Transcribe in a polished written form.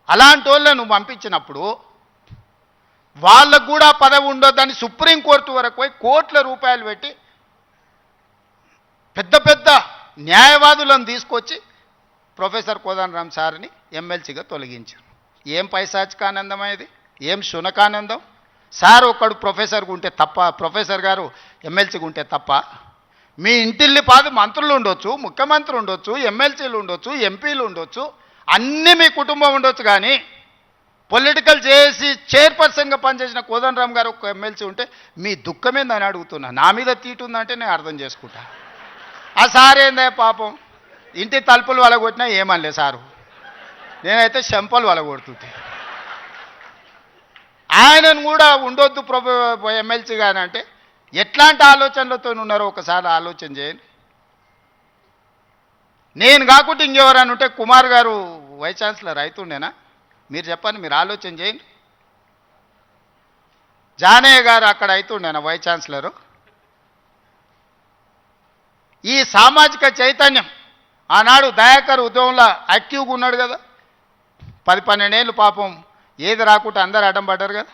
అలాంటి వాళ్ళను పంపించినప్పుడు వాళ్ళకు కూడా పదవి ఉండొద్దని సుప్రీంకోర్టు వరకు పోయి కోట్ల రూపాయలు పెట్టి పెద్ద పెద్ద న్యాయవాదులను తీసుకొచ్చి ప్రొఫెసర్ కోదండరాం సార్ని ఎమ్మెల్సీగా తొలగించారు. ఏం పైశాచికానందం ఇది, ఏం శునకానందం? సార్ ఒక్కడు ప్రొఫెసర్గా ఉంటే తప్ప, ప్రొఫెసర్ గారు ఎమ్మెల్సీగా ఉంటే తప్ప? మీ ఇంటిల్లి పాది మంత్రులు ఉండొచ్చు, ముఖ్యమంత్రి ఉండొచ్చు, ఎమ్మెల్సీలు ఉండొచ్చు, ఎంపీలు ఉండొచ్చు, అన్నీ మీ కుటుంబం ఉండొచ్చు, కానీ పొలిటికల్ చేసి చైర్పర్సన్గా పనిచేసిన కోదండరాం గారు ఒక ఎమ్మెల్సీ ఉంటే మీ దుఃఖమేందని అడుగుతున్నా. నా మీద తీటు ఉందంటే నేను అర్థం చేసుకుంటా. ఆ సార్ ఏందే పాపం, ఇంటి తలుపులు వలగొట్టినా ఏమనలే సారు, నేనైతే చెంపలు వలగొడుతుంటే. ఆయనను కూడా ఉండొద్దు ఎమ్మెల్సీ కానీ అంటే ఎట్లాంటి ఆలోచనలతో ఉన్నారో ఒకసారి ఆలోచన చేయండి. నేను కాకుండా ఇంకెవరైనా ఉంటే కుమార్ గారు వైస్ ఛాన్సలర్ అవుతుండేనా? మీరు చెప్పండి, మీరు ఆలోచన చేయండి. జానయ్య గారు అక్కడ అవుతుండేనా వైస్ ఛాన్సలరు? ఈ సామాజిక చైతన్యం ఆనాడు దయాకర్ ఉద్యమంలో యాక్టివ్గా ఉన్నాడు కదా, 10-12 ఏళ్ళు పాపం ఏది రాకుండా అందరు అడ్డం పడ్డారు కదా.